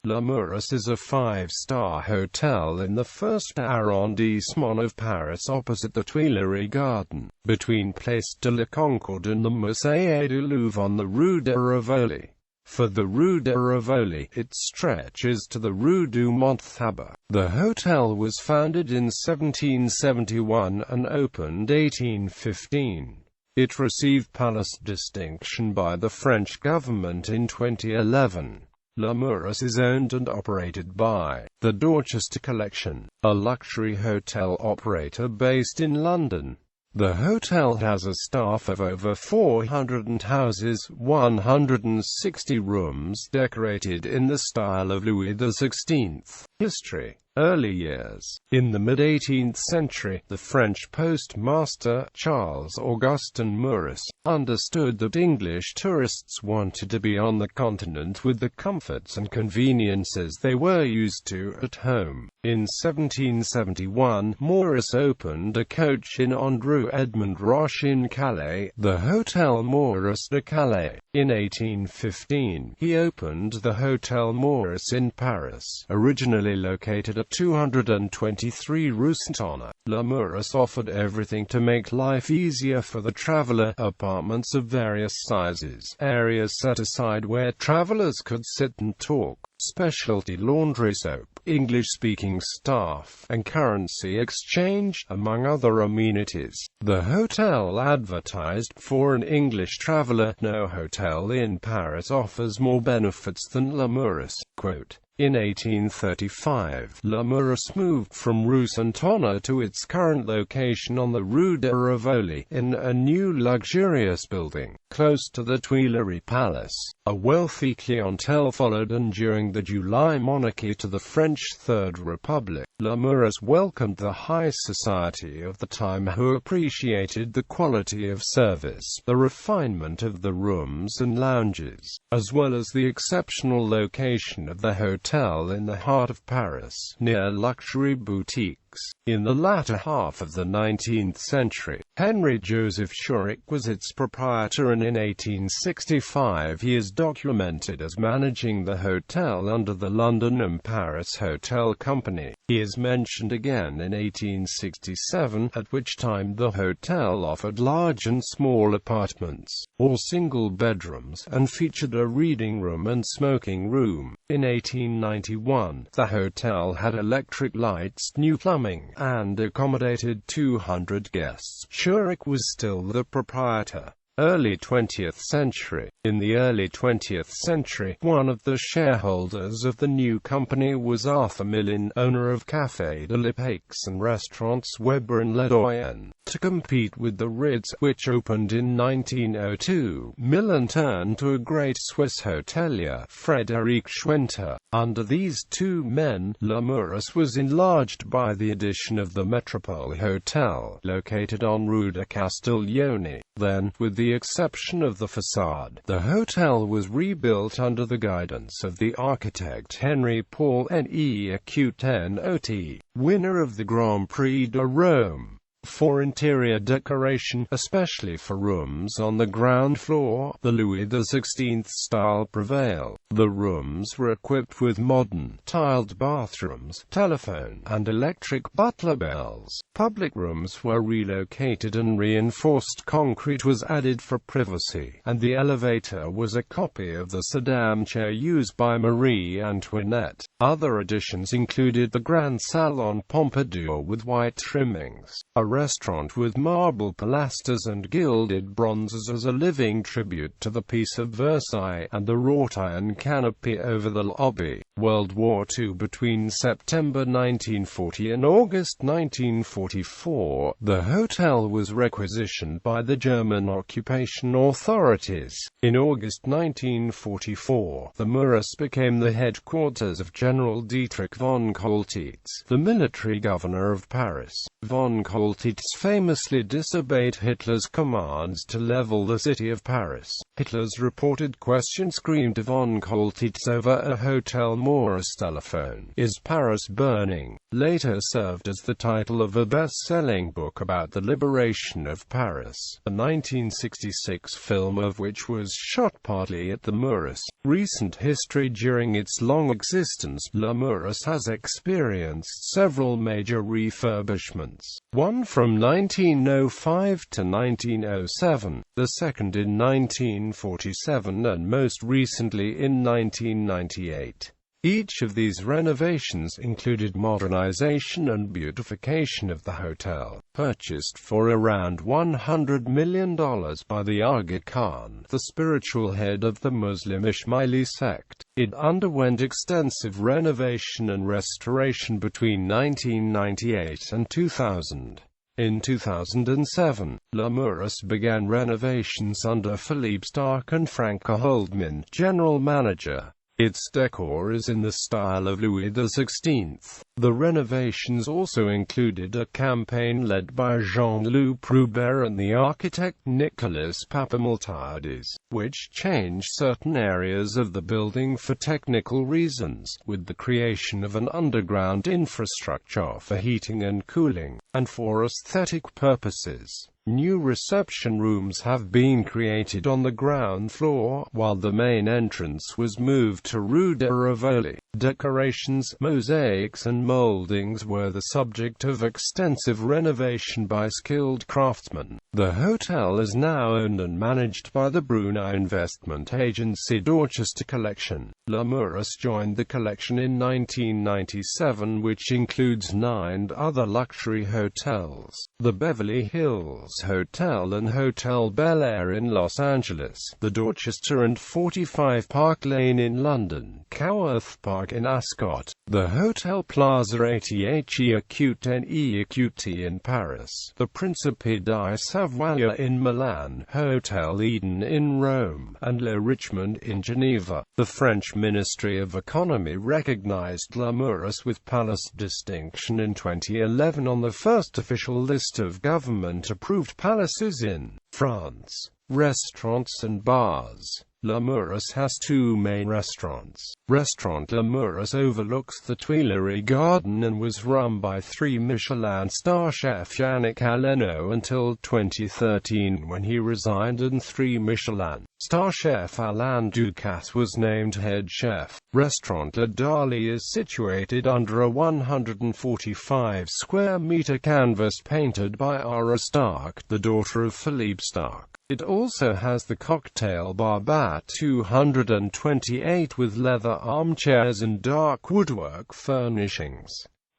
Le Meurice is a five-star hotel in the first arrondissement of Paris opposite the Tuileries Garden, between Place de la Concorde and the Musée du Louvre on the Rue de Rivoli. For the Rue de Rivoli, it stretches to the Rue du Mont Thabor. The hotel was founded in 1771 and opened 1815. It received Palace distinction by the French government in 2011. Le Meurice is owned and operated by the Dorchester Collection, a luxury hotel operator based in London. The hotel has a staff of over 400 and houses 160 rooms decorated in the style of Louis XVI. History. Early years. In the mid-18th century, the French postmaster, Charles-Augustin Meurice, understood that English tourists wanted to be on the continent with the comforts and conveniences they were used to at home. In 1771, Meurice opened a coach inn on Rue Edmond Roche in Calais, the Hôtel Meurice de Calais. In 1815, he opened the Hôtel Meurice in Paris, originally located at 223 Rue Saint-Honore. Le Meurice offered everything to make life easier for the traveler: apartments of various sizes, areas set aside where travelers could sit and talk, specialty laundry soap, English-speaking staff, and currency exchange, among other amenities. The hotel advertised, "For an English traveler, no hotel in Paris offers more benefits than Le Meurice." Quote, in 1835, Le Meurice moved from Rue Saint-Honore to its current location on the Rue de Rivoli, in a new luxurious building, close to the Tuileries Palace. A wealthy clientele followed, and during the July monarchy to the French Third Republic, Le Meurice welcomed the high society of the time, who appreciated the quality of service, the refinement of the rooms and lounges, as well as the exceptional location of the hotel in the heart of Paris, near luxury boutiques. In the latter half of the 19th century, Henry Joseph Shurik was its proprietor, and in 1865 he is documented as managing the hotel under the London and Paris Hotel Company. He is mentioned again in 1867, at which time the hotel offered large and small apartments, or single bedrooms, and featured a reading room and smoking room. In 1891, the hotel had electric lights, new plumbing, and accommodated 200 guests. Shurik was still the proprietor. Early 20th century. In the early 20th century, one of the shareholders of the new company was Arthur Millin, owner of Café de l'Épice and restaurants Weber and Le Doyen. To compete with the Ritz, which opened in 1902, Millin turned to a great Swiss hotelier, Frédéric Schwenter. Under these two men, Le Meurice was enlarged by the addition of the Metropole Hotel, located on Rue de Castiglione. Then, with the exception of the facade, the hotel was rebuilt under the guidance of the architect Henri Paul Nequetenot, winner of the Grand Prix de Rome. For interior decoration, especially for rooms on the ground floor, the Louis XVI style prevailed. The rooms were equipped with modern, tiled bathrooms, telephone, and electric butler bells. Public rooms were relocated and reinforced concrete was added for privacy, and the elevator was a copy of the sedan chair used by Marie Antoinette. Other additions included the Grand Salon Pompadour with white trimmings, a restaurant with marble pilasters and gilded bronzes as a living tribute to the Peace of Versailles, and the wrought iron canopy over the lobby. World War II. Between September 1940 and August 1944, the hotel was requisitioned by the German occupation authorities. In August 1944, the Meurice became the headquarters of General Dietrich von Choltitz, the military governor of Paris. Von Choltitz Choltitz famously disobeyed Hitler's commands to level the city of Paris. Hitler's reported question screamed von Choltitz over a Hôtel Meurice telephone, "Is Paris burning?" later served as the title of a best-selling book about the liberation of Paris, a 1966 film of which was shot partly at the Meurice. Recent history. During its long existence, Le Meurice has experienced several major refurbishments, one from 1905 to 1907, the second in 1947 and most recently in 1998. Each of these renovations included modernization and beautification of the hotel. Purchased for around $100 million by the Aga Khan, the spiritual head of the Muslim Ismaili sect, it underwent extensive renovation and restoration between 1998 and 2000. In 2007, Le Meurice began renovations under Philippe Starck and Franca Holdman, general manager. Its decor is in the style of Louis XVI. The renovations also included a campaign led by Jean-Loup Proubaire and the architect Nicolas Papamiltiades, which changed certain areas of the building for technical reasons, with the creation of an underground infrastructure for heating and cooling, and for aesthetic purposes. New reception rooms have been created on the ground floor, while the main entrance was moved to Rue de Rivoli. Decorations, mosaics and moldings were the subject of extensive renovation by skilled craftsmen. The hotel is now owned and managed by the Brunei investment agency Dorchester Collection. Le Meurice joined the collection in 1997, which includes 9 other luxury hotels: the Beverly Hills Hotel and Hotel Bel Air in Los Angeles, the Dorchester and 45 Park Lane in London, Coworth Park in Ascot, the Hotel Plaza Acute in Paris, the Principe di Savoia in Milan, Hotel Eden in Rome, and Le Richmond in Geneva. The French Ministry of Economy recognized Le Meurice with Palace distinction in 2011 on the first official list of government-approved palaces in France. Restaurants and bars. Le Meurice has 2 main restaurants. Restaurant Le Meurice overlooks the Tuileries Garden and was run by 3 Michelin star chef Yannick Aleno until 2013, when he resigned, and 3 Michelin star chef Alain Ducasse was named head chef. Restaurant La Dali is situated under a 145 square meter canvas painted by Ara Starck, the daughter of Philippe Starck. It also has the cocktail bar Bat 228 with leather armchairs and dark woodwork furnishings.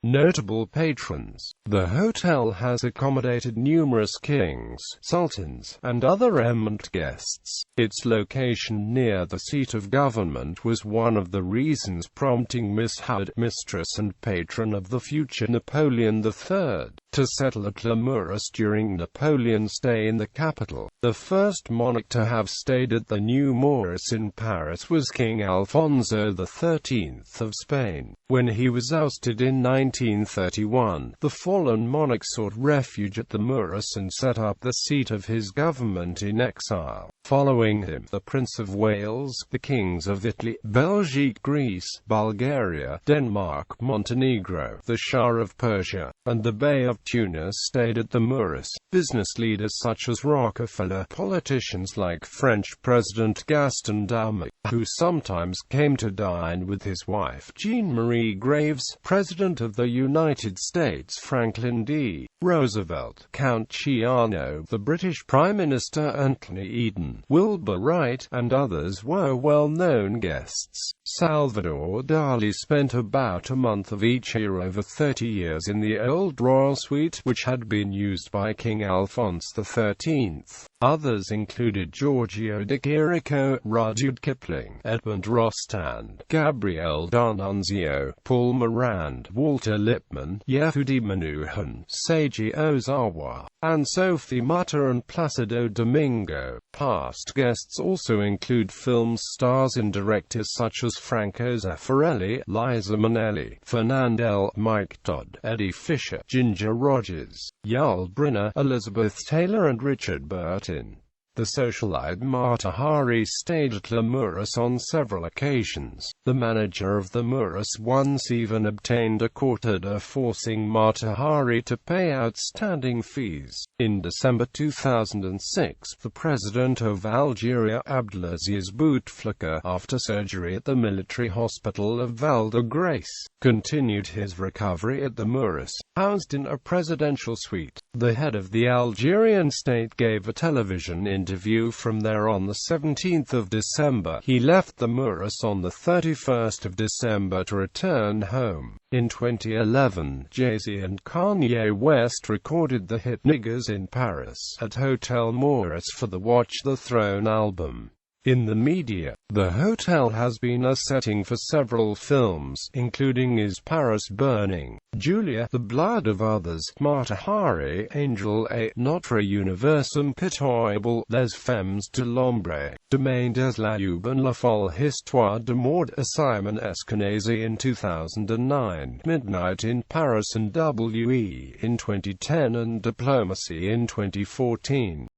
Notable patrons. The hotel has accommodated numerous kings, sultans, and other eminent guests. Its location near the seat of government was one of the reasons prompting Miss Howard, mistress and patron of the future Napoleon III, to settle at Le Meurice during Napoleon's stay in the capital. The first monarch to have stayed at the new Meurice in Paris was King Alfonso XIII of Spain. When he was ousted in 1931, the fallen monarch sought refuge at the Meurice and set up the seat of his government in exile. Following him, the Prince of Wales, the kings of Italy, Belgique, Greece, Bulgaria, Denmark, Montenegro, the Shah of Persia, and the Bey of Tunis stayed at the Meurice. Business leaders such as Rockefeller, politicians like French President Gaston d'Aume, who sometimes came to dine with his wife Jean-Marie Graves, President of the United States Franklin D. Roosevelt, Count Ciano, the British Prime Minister Anthony Eden, Wilbur Wright, and others were well-known guests. Salvador Dali spent about a month of each year over 30 years in the old royal suite, which had been used by King Alphonse XIII. Others included Giorgio de Chirico, Rudyard Kipling, Edmond Rostand, Gabriel D'Annunzio, Paul Morand, Walter Lippmann, Yehudi Menuhin, Seiji Ozawa, and Sophie Mutter and Placido Domingo. Past guests also include film stars and directors such as Franco Zeffirelli, Liza Minnelli, Fernandel, Mike Todd, Eddie Fisher, Ginger Rogers, Yul Brynner, Elizabeth Taylor and Richard Burton. The socialite Mata Hari stayed at Le Meurice on several occasions. The manager of the Meurice once even obtained a court order forcing Mata Hari to pay outstanding fees. In December 2006, the president of Algeria, Abdelaziz Bouteflika, after surgery at the military hospital of Val-de-Grâce, continued his recovery at the Meurice, housed in a presidential suite. The head of the Algerian state gave a television interview from there on the 17th of December. He left the Meurice on the 31st of December to return home. In 2011, Jay-Z and Kanye West recorded the hit Niggas in Paris at Hôtel Meurice for the Watch the Throne album. In the media, the hotel has been a setting for several films, including Is Paris Burning?, Julia, The Blood of Others, Mata Hari, Angel A, Notre Univers Impitoyable, Les Femmes de l'Ombre, Demain des L'aube and La Folle Histoire de Maud Simon Eskenazi in 2009, Midnight in Paris and W.E. in 2010 and Diplomacy in 2014.